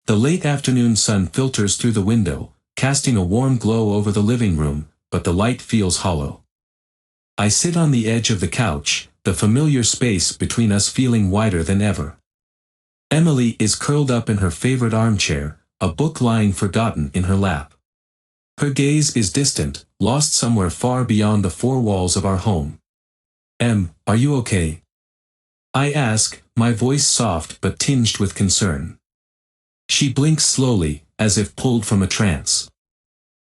The late afternoon sun filters through the window, casting a warm glow over the living room, but the light feels hollow. I sit on the edge of the couch, the familiar space between us feeling wider than ever. Emily is curled up in her favorite armchair, a book lying forgotten in her lap. Her gaze is distant, lost somewhere far beyond the four walls of our home. Are you okay? I ask, my voice soft but tinged with concern. She blinks slowly, as if pulled from a trance.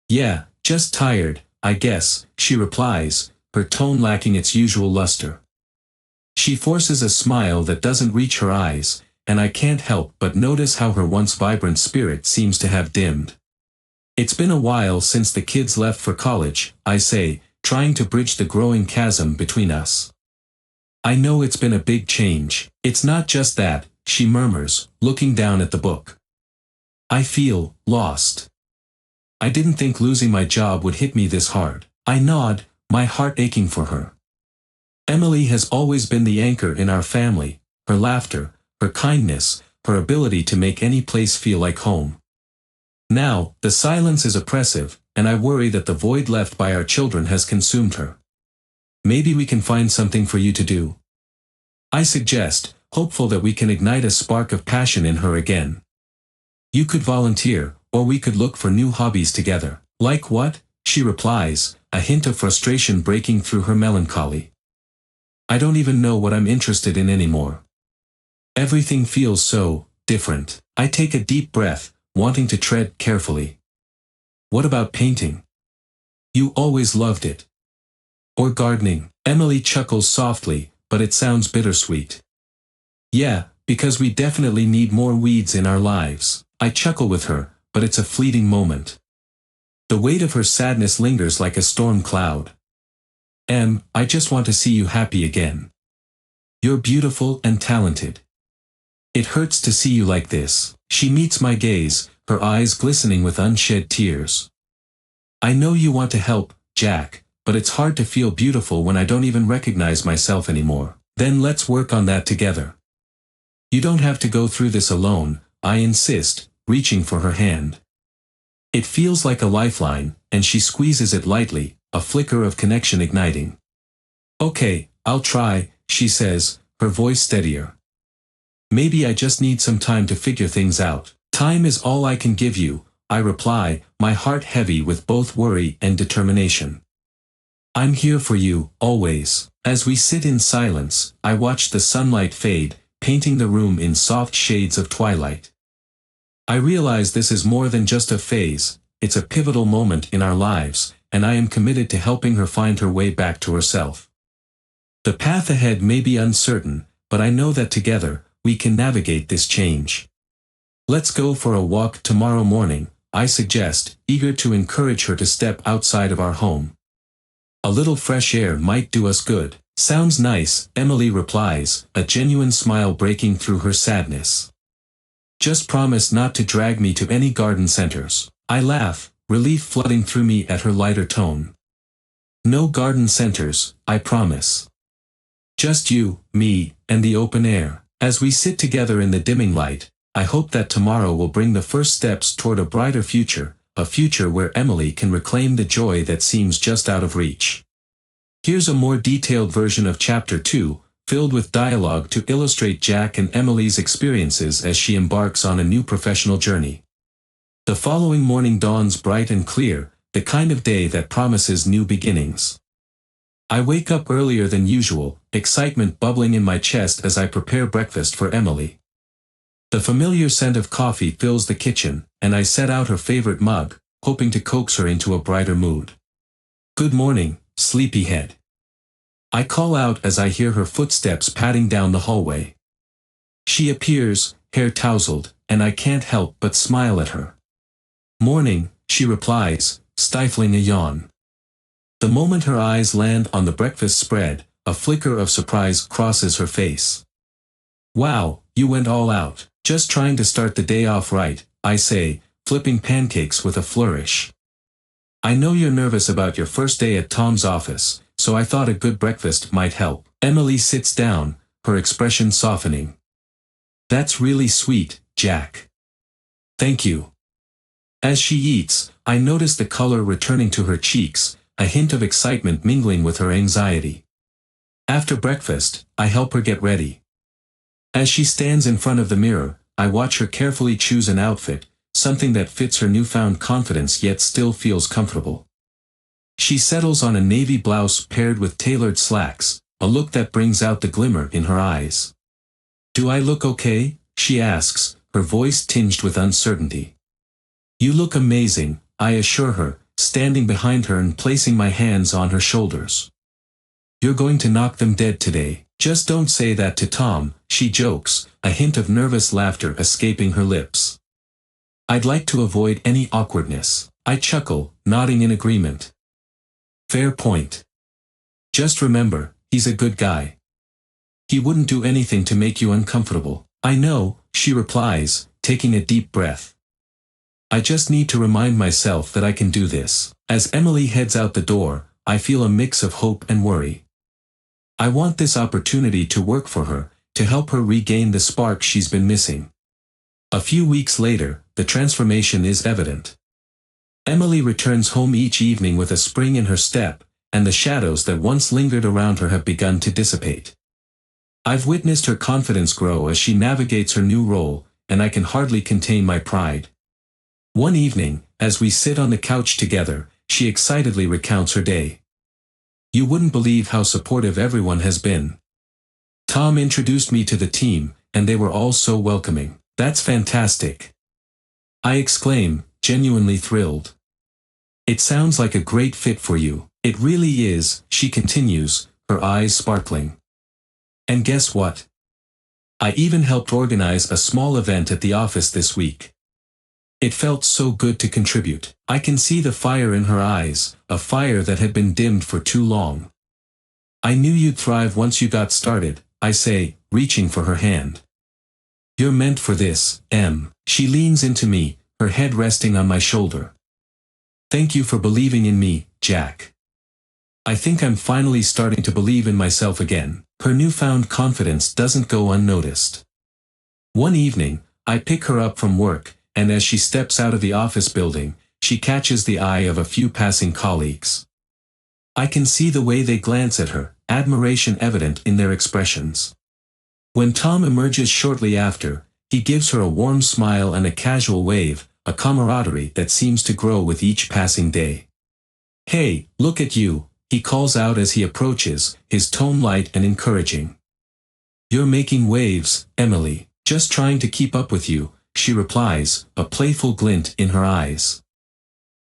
Yeah, just tired, I guess, she replies, her tone lacking its usual luster. She forces a smile that doesn't reach her eyes, and I can't help but notice how her once vibrant spirit seems to have dimmed. It's been a while since the kids left for college, I say, trying to bridge the growing chasm between us. I know it's been a big change. It's not just that, she murmurs, looking down at the book. I feel lost. I didn't think losing my job would hit me this hard. I nod, my heart aching for her. Emily has always been the anchor in our family, her laughter, her kindness, her ability to make any place feel like home. Now, the silence is oppressive, and I worry that the void left by our children has consumed her. Maybe we can find something for you to do. I suggest, hopeful that we can ignite a spark of passion in her again. You could volunteer, or we could look for new hobbies together. Like what? She replies, a hint of frustration breaking through her melancholy. I don't even know what I'm interested in anymore. Everything feels so different. I take a deep breath, wanting to tread carefully. What about painting? You always loved it. Or gardening? Emily chuckles softly, but it sounds bittersweet. Yeah, because we definitely need more weeds in our lives. I chuckle with her, but it's a fleeting moment. The weight of her sadness lingers like a storm cloud. I just want to see you happy again. You're beautiful and talented. It hurts to see you like this. She meets my gaze, her eyes glistening with unshed tears. I know you want to help, Jack, but it's hard to feel beautiful when I don't even recognize myself anymore. Then let's work on that together. You don't have to go through this alone, I insist, reaching for her hand. It feels like a lifeline, and she squeezes it lightly, a flicker of connection igniting. Okay, I'll try, she says, her voice steadier. Maybe I just need some time to figure things out. Time is all I can give you, I reply, my heart heavy with both worry and determination. I'm here for you, always. As we sit in silence, I watch the sunlight fade, painting the room in soft shades of twilight. I realize this is more than just a phase, it's a pivotal moment in our lives, and I am committed to helping her find her way back to herself. The path ahead may be uncertain, but I know that together, we can navigate this change. Let's go for a walk tomorrow morning, I suggest, eager to encourage her to step outside of our home. A little fresh air might do us good. Sounds nice, Emily replies, a genuine smile breaking through her sadness. Just promise not to drag me to any garden centers. I laugh, relief flooding through me at her lighter tone. No garden centers, I promise. Just you, me, and the open air. As we sit together in the dimming light, I hope that tomorrow will bring the first steps toward a brighter future, a future where Emily can reclaim the joy that seems just out of reach. Here's a more detailed version of Chapter 2, filled with dialogue to illustrate Jack and Emily's experiences as she embarks on a new professional journey. The following morning dawns bright and clear, the kind of day that promises new beginnings. I wake up earlier than usual, excitement bubbling in my chest as I prepare breakfast for Emily. The familiar scent of coffee fills the kitchen, and I set out her favorite mug, hoping to coax her into a brighter mood. Good morning, sleepyhead. I call out as I hear her footsteps padding down the hallway. She appears, hair tousled, and I can't help but smile at her. Morning, she replies, stifling a yawn. The moment her eyes land on the breakfast spread, a flicker of surprise crosses her face. Wow, you went all out. Just trying to start the day off right, I say, flipping pancakes with a flourish. I know you're nervous about your first day at Tom's office, so I thought a good breakfast might help. Emily sits down, her expression softening. That's really sweet, Jack. Thank you. As she eats, I notice the color returning to her cheeks, a hint of excitement mingling with her anxiety. After breakfast, I help her get ready. As she stands in front of the mirror, I watch her carefully choose an outfit, something that fits her newfound confidence yet still feels comfortable. She settles on a navy blouse paired with tailored slacks, a look that brings out the glimmer in her eyes. "Do I look okay?" she asks, her voice tinged with uncertainty. "You look amazing," I assure her, standing behind her and placing my hands on her shoulders. "You're going to knock them dead today. Just don't say that to Tom," she jokes, a hint of nervous laughter escaping her lips. "I'd like to avoid any awkwardness." I chuckle, nodding in agreement. "Fair point. Just remember, he's a good guy. He wouldn't do anything to make you uncomfortable." "I know," she replies, taking a deep breath. "I just need to remind myself that I can do this." As Emily heads out the door, I feel a mix of hope and worry. I want this opportunity to work for her, to help her regain the spark she's been missing. A few weeks later, the transformation is evident. Emily returns home each evening with a spring in her step, and the shadows that once lingered around her have begun to dissipate. I've witnessed her confidence grow as she navigates her new role, and I can hardly contain my pride. One evening, as we sit on the couch together, she excitedly recounts her day. "You wouldn't believe how supportive everyone has been. Tom introduced me to the team, and they were all so welcoming." "That's fantastic," I exclaim, genuinely thrilled. "It sounds like a great fit for you." "It really is," she continues, her eyes sparkling. "And guess what? I even helped organize a small event at the office this week. It felt so good to contribute." I can see the fire in her eyes, a fire that had been dimmed for too long. "I knew you'd thrive once you got started," I say, reaching for her hand. "You're meant for this, Em." She leans into me, her head resting on my shoulder. "Thank you for believing in me, Jack. I think I'm finally starting to believe in myself again." Her newfound confidence doesn't go unnoticed. One evening, I pick her up from work, and as she steps out of the office building, she catches the eye of a few passing colleagues. I can see the way they glance at her, admiration evident in their expressions. When Tom emerges shortly after, he gives her a warm smile and a casual wave, a camaraderie that seems to grow with each passing day. "Hey, look at you," he calls out as he approaches, his tone light and encouraging. "You're making waves, Emily." "Just trying to keep up with you," she replies, a playful glint in her eyes.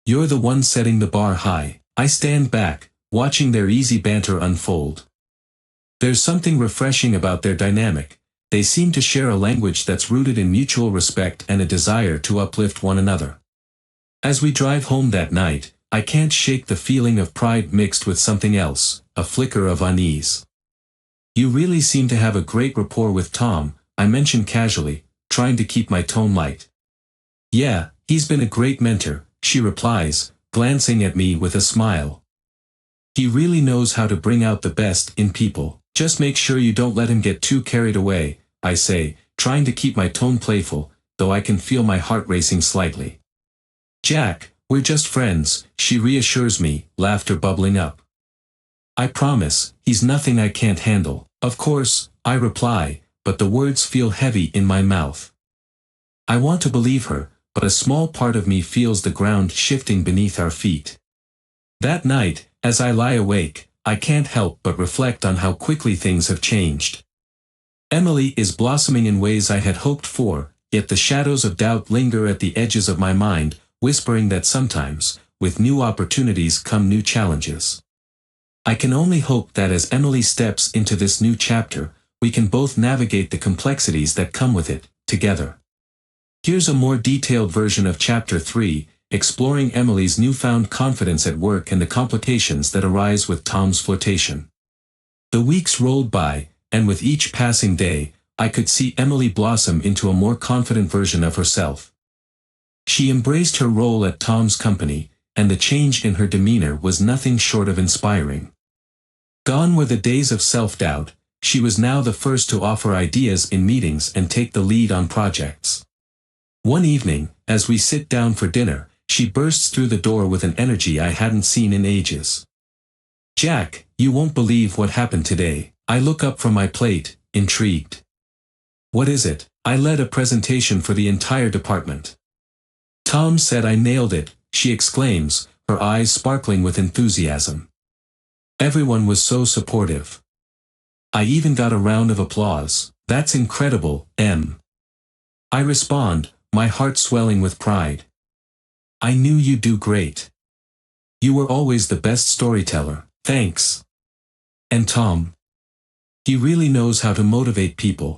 "You're the one setting the bar high." I stand back, watching their easy banter unfold. There's something refreshing about their dynamic. They seem to share a language that's rooted in mutual respect and a desire to uplift one another. As we drive home that night, I can't shake the feeling of pride mixed with something else, a flicker of unease. "You really seem to have a great rapport with Tom," I mention casually, trying to keep my tone light. "Yeah, he's been a great mentor," she replies, glancing at me with a smile. "He really knows how to bring out the best in people. Just make sure you don't let him get too carried away," I say, trying to keep my tone playful, though I can feel my heart racing slightly. "Jack, we're just friends," she reassures me, laughter bubbling up. "I promise, he's nothing I can't handle." "Of course," I reply, but the words feel heavy in my mouth. I want to believe her, but a small part of me feels the ground shifting beneath our feet. That night, as I lie awake, I can't help but reflect on how quickly things have changed. Emily is blossoming in ways I had hoped for, yet the shadows of doubt linger at the edges of my mind, whispering that sometimes, with new opportunities come new challenges. I can only hope that as Emily steps into this new chapter, we can both navigate the complexities that come with it, together. Here's a more detailed version of Chapter 3, exploring Emily's newfound confidence at work and the complications that arise with Tom's flirtation. The weeks rolled by, and with each passing day, I could see Emily blossom into a more confident version of herself. She embraced her role at Tom's company, and the change in her demeanor was nothing short of inspiring. Gone were the days of self-doubt. She was now the first to offer ideas in meetings and take the lead on projects. One evening, as we sit down for dinner, she bursts through the door with an energy I hadn't seen in ages. "Jack, you won't believe what happened today." I look up from my plate, intrigued. "What is it?" "I led a presentation for the entire department." "Tom said I nailed it," she exclaims, her eyes sparkling with enthusiasm. "Everyone was so supportive. I even got a round of applause." "That's incredible, Em." I respond, my heart swelling with pride. "I knew you'd do great. You were always the best storyteller." "Thanks." "And Tom? He really knows how to motivate people.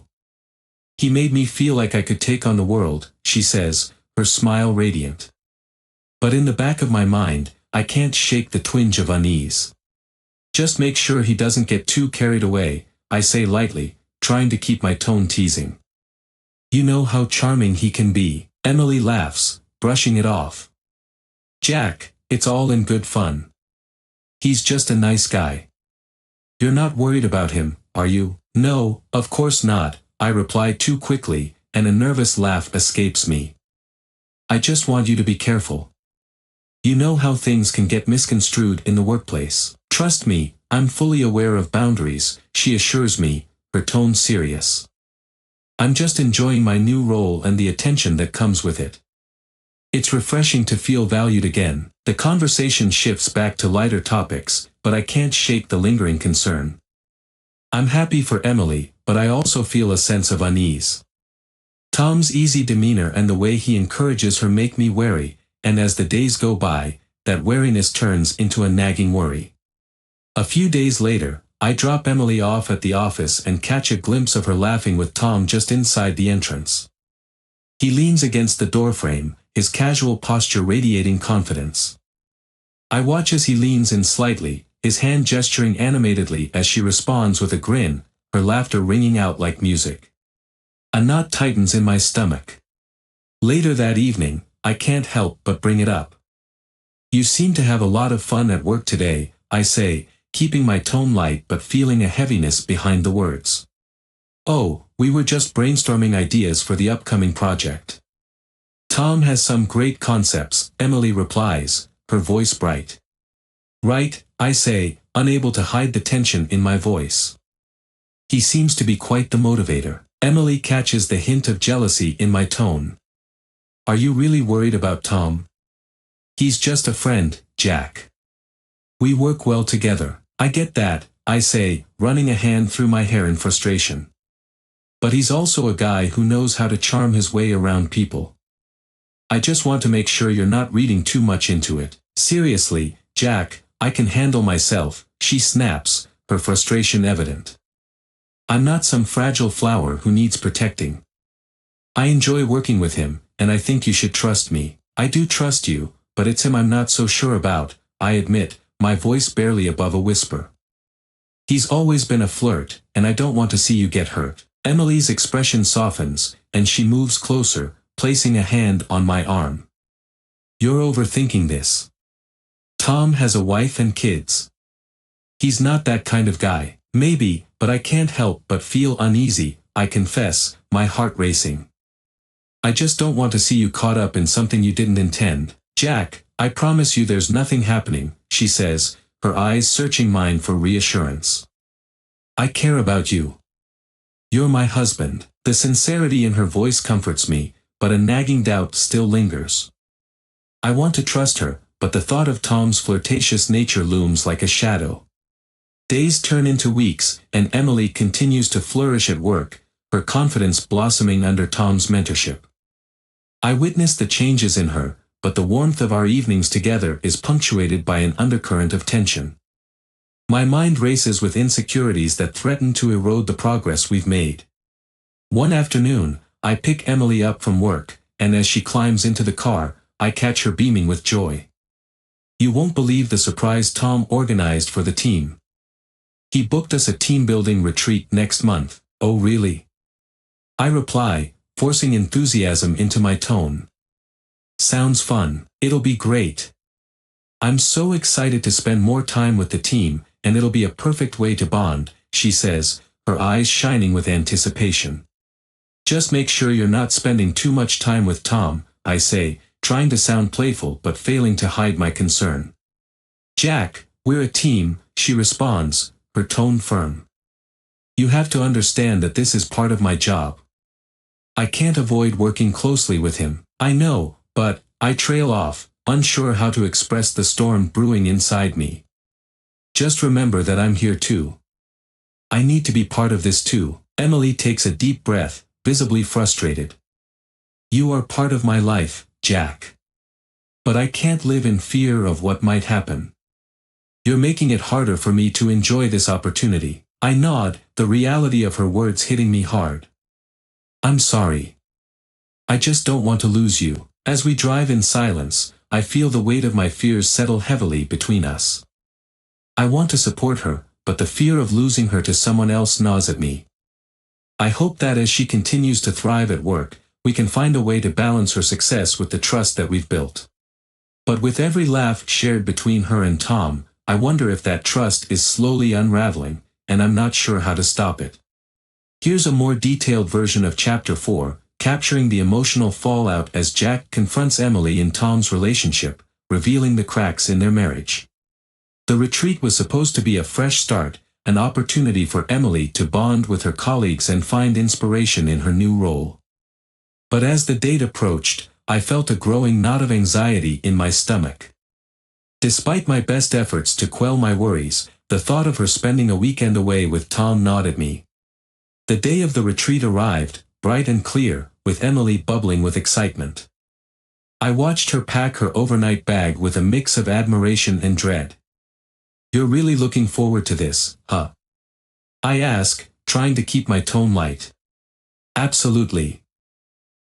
He made me feel like I could take on the world," she says, her smile radiant. But in the back of my mind, I can't shake the twinge of unease. "Just make sure he doesn't get too carried away," I say lightly, trying to keep my tone teasing. "You know how charming he can be." Emily laughs, brushing it off. "Jack, it's all in good fun. He's just a nice guy. You're not worried about him, are you?" "No, of course not," I reply too quickly, and a nervous laugh escapes me. "I just want you to be careful. You know how things can get misconstrued in the workplace." "Trust me, I'm fully aware of boundaries," she assures me, her tone serious. "I'm just enjoying my new role and the attention that comes with it. It's refreshing to feel valued again." The conversation shifts back to lighter topics, but I can't shake the lingering concern. I'm happy for Emily, but I also feel a sense of unease. Tom's easy demeanor and the way he encourages her make me wary, and as the days go by, that wariness turns into a nagging worry. A few days later, I drop Emily off at the office and catch a glimpse of her laughing with Tom just inside the entrance. He leans against the doorframe, his casual posture radiating confidence. I watch as he leans in slightly, his hand gesturing animatedly as she responds with a grin, her laughter ringing out like music. A knot tightens in my stomach. Later that evening, I can't help but bring it up. "You seem to have a lot of fun at work today," I say, keeping my tone light but feeling a heaviness behind the words. "Oh, we were just brainstorming ideas for the upcoming project. Tom has some great concepts," Emily replies, her voice bright. "Right," I say, unable to hide the tension in my voice. "He seems to be quite the motivator." Emily catches the hint of jealousy in my tone. "Are you really worried about Tom?" "He's just a friend, Jack. We work well together." "I get that," I say, running a hand through my hair in frustration. "But he's also a guy who knows how to charm his way around people. I just want to make sure you're not reading too much into it." "Seriously, Jack, I can handle myself," she snaps, her frustration evident. "I'm not some fragile flower who needs protecting. I enjoy working with him, and I think you should trust me." "I do trust you, but it's him I'm not so sure about," I admit, my voice barely above a whisper. "He's always been a flirt, and I don't want to see you get hurt." Emily's expression softens, and she moves closer, placing a hand on my arm. "You're overthinking this. Tom has a wife and kids. He's not that kind of guy." "Maybe, but I can't help but feel uneasy," I confess, my heart racing. "I just don't want to see you caught up in something you didn't intend." "Jack, I promise you there's nothing happening," she says, her eyes searching mine for reassurance. "I care about you. You're my husband." The sincerity in her voice comforts me, but a nagging doubt still lingers. I want to trust her, but the thought of Tom's flirtatious nature looms like a shadow. Days turn into weeks, and Emily continues to flourish at work, her confidence blossoming under Tom's mentorship. I witness the changes in her, but the warmth of our evenings together is punctuated by an undercurrent of tension. My mind races with insecurities that threaten to erode the progress we've made. One afternoon, I pick Emily up from work, and as she climbs into the car, I catch her beaming with joy. "You won't believe the surprise Tom organized for the team. He booked us a team-building retreat next month." "Oh really?" I reply, forcing enthusiasm into my tone. "Sounds fun. It'll be great. I'm so excited to spend more time with the team, and it'll be a perfect way to bond," she says, her eyes shining with anticipation. "Just make sure you're not spending too much time with Tom," I say, trying to sound playful but failing to hide my concern. Jack, we're a team, she responds, her tone firm. You have to understand that this is part of my job. I can't avoid working closely with him, I know, but, I trail off, unsure how to express the storm brewing inside me. Just remember that I'm here too. I need to be part of this too. Emily takes a deep breath, visibly frustrated. You are part of my life, Jack. But I can't live in fear of what might happen. You're making it harder for me to enjoy this opportunity. I nod, the reality of her words hitting me hard. I'm sorry. I just don't want to lose you. As we drive in silence, I feel the weight of my fears settle heavily between us. I want to support her, but the fear of losing her to someone else gnaws at me. I hope that as she continues to thrive at work, we can find a way to balance her success with the trust that we've built. But with every laugh shared between her and Tom, I wonder if that trust is slowly unraveling, and I'm not sure how to stop it. Here's a more detailed version of Chapter 4, capturing the emotional fallout as Jack confronts Emily in Tom's relationship, revealing the cracks in their marriage. The retreat was supposed to be a fresh start, an opportunity for Emily to bond with her colleagues and find inspiration in her new role. But as the date approached, I felt a growing knot of anxiety in my stomach. Despite my best efforts to quell my worries, the thought of her spending a weekend away with Tom gnawed at me. The day of the retreat arrived, bright and clear, with Emily bubbling with excitement. I watched her pack her overnight bag with a mix of admiration and dread. You're really looking forward to this, huh? I ask, trying to keep my tone light. Absolutely.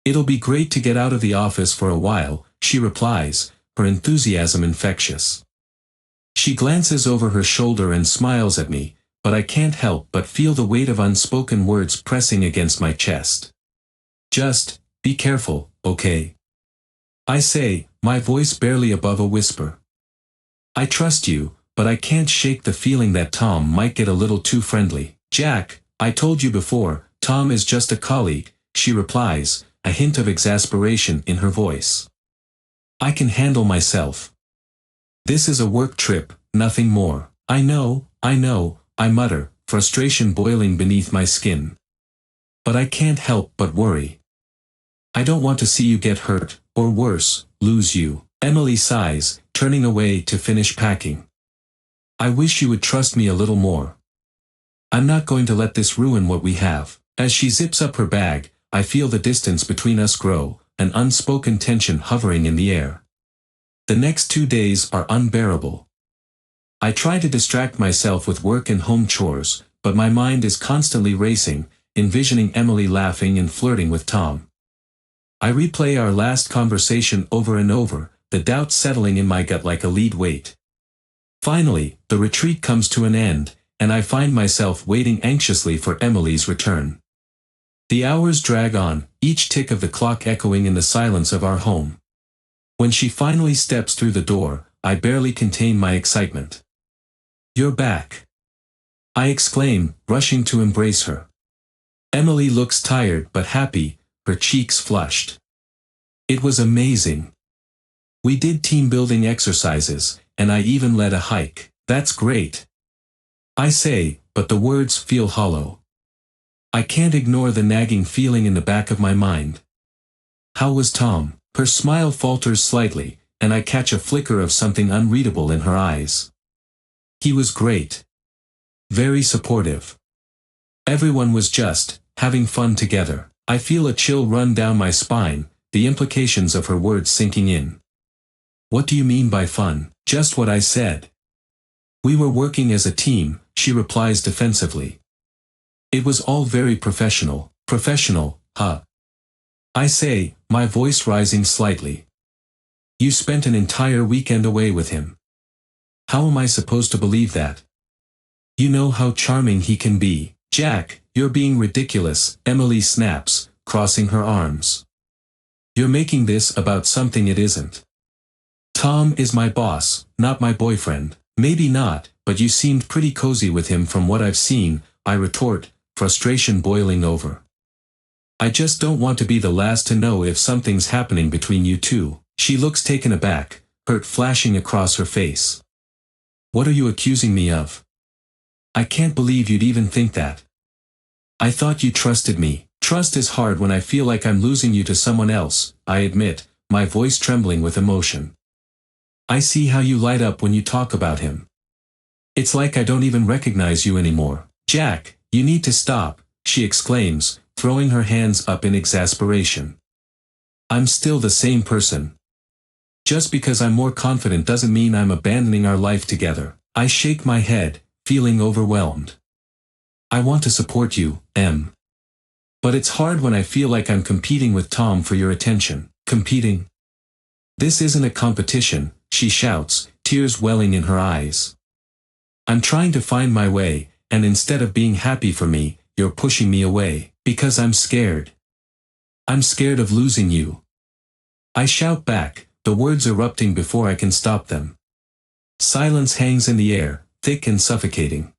It'll be great to get out of the office for a while, she replies, her enthusiasm infectious. She glances over her shoulder and smiles at me, but I can't help but feel the weight of unspoken words pressing against my chest. Just, be careful, okay? I say, my voice barely above a whisper. I trust you, but I can't shake the feeling that Tom might get a little too friendly. Jack, I told you before, Tom is just a colleague, she replies, a hint of exasperation in her voice. I can handle myself. This is a work trip, nothing more. I know, I mutter, frustration boiling beneath my skin. But I can't help but worry. I don't want to see you get hurt, or worse, lose you. Emily sighs, turning away to finish packing. I wish you would trust me a little more. I'm not going to let this ruin what we have. As she zips up her bag, I feel the distance between us grow, an unspoken tension hovering in the air. The next 2 days are unbearable. I try to distract myself with work and home chores, but my mind is constantly racing, envisioning Emily laughing and flirting with Tom. I replay our last conversation over and over, the doubt settling in my gut like a lead weight. Finally, the retreat comes to an end, and I find myself waiting anxiously for Emily's return. The hours drag on, each tick of the clock echoing in the silence of our home. When she finally steps through the door, I barely contain my excitement. You're back. I exclaim, rushing to embrace her. Emily looks tired but happy, her cheeks flushed. It was amazing. We did team-building exercises, and I even led a hike. That's great. I say, but the words feel hollow. I can't ignore the nagging feeling in the back of my mind. How was Tom? Her smile falters slightly, and I catch a flicker of something unreadable in her eyes. He was great. Very supportive. Everyone was just, having fun together. I feel a chill run down my spine, the implications of her words sinking in. What do you mean by fun? Just what I said. We were working as a team, she replies defensively. It was all very professional. Professional, huh? I say, my voice rising slightly. You spent an entire weekend away with him. How am I supposed to believe that? You know how charming he can be. Jack, you're being ridiculous, Emily snaps, crossing her arms. You're making this about something it isn't. Tom is my boss, not my boyfriend. Maybe not, but you seemed pretty cozy with him from what I've seen, I retort, frustration boiling over. I just don't want to be the last to know if something's happening between you two. She looks taken aback, hurt flashing across her face. What are you accusing me of? I can't believe you'd even think that. I thought you trusted me. Trust is hard when I feel like I'm losing you to someone else, I admit, my voice trembling with emotion. I see how you light up when you talk about him. It's like I don't even recognize you anymore. Jack, you need to stop, she exclaims, throwing her hands up in exasperation. I'm still the same person. Just because I'm more confident doesn't mean I'm abandoning our life together. I shake my head, feeling overwhelmed. I want to support you, Em. But it's hard when I feel like I'm competing with Tom for your attention. Competing? This isn't a competition, she shouts, tears welling in her eyes. I'm trying to find my way, and instead of being happy for me, you're pushing me away, because I'm scared. I'm scared of losing you. I shout back, the words erupting before I can stop them. Silence hangs in the air, thick and suffocating.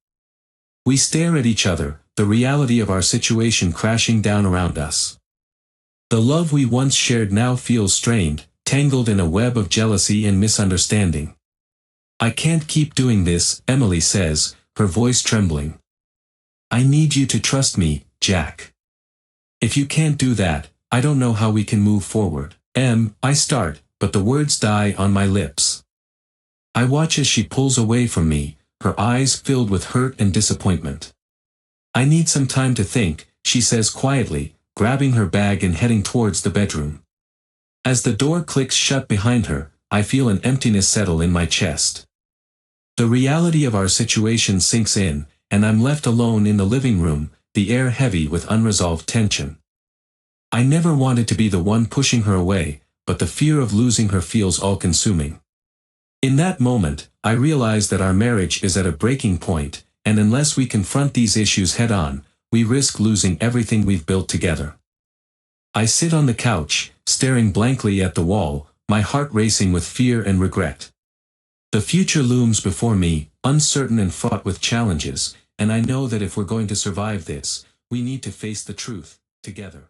We stare at each other, the reality of our situation crashing down around us. The love we once shared now feels strained, tangled in a web of jealousy and misunderstanding. I can't keep doing this, Emily says, her voice trembling. I need you to trust me, Jack. If you can't do that, I don't know how we can move forward. I start, but the words die on my lips. I watch as she pulls away from me, her eyes filled with hurt and disappointment. I need some time to think, she says quietly, grabbing her bag and heading towards the bedroom. As the door clicks shut behind her, I feel an emptiness settle in my chest. The reality of our situation sinks in, and I'm left alone in the living room, the air heavy with unresolved tension. I never wanted to be the one pushing her away, but the fear of losing her feels all-consuming. In that moment, I realize that our marriage is at a breaking point, and unless we confront these issues head-on, we risk losing everything we've built together. I sit on the couch, staring blankly at the wall, my heart racing with fear and regret. The future looms before me, uncertain and fraught with challenges, and I know that if we're going to survive this, we need to face the truth, together.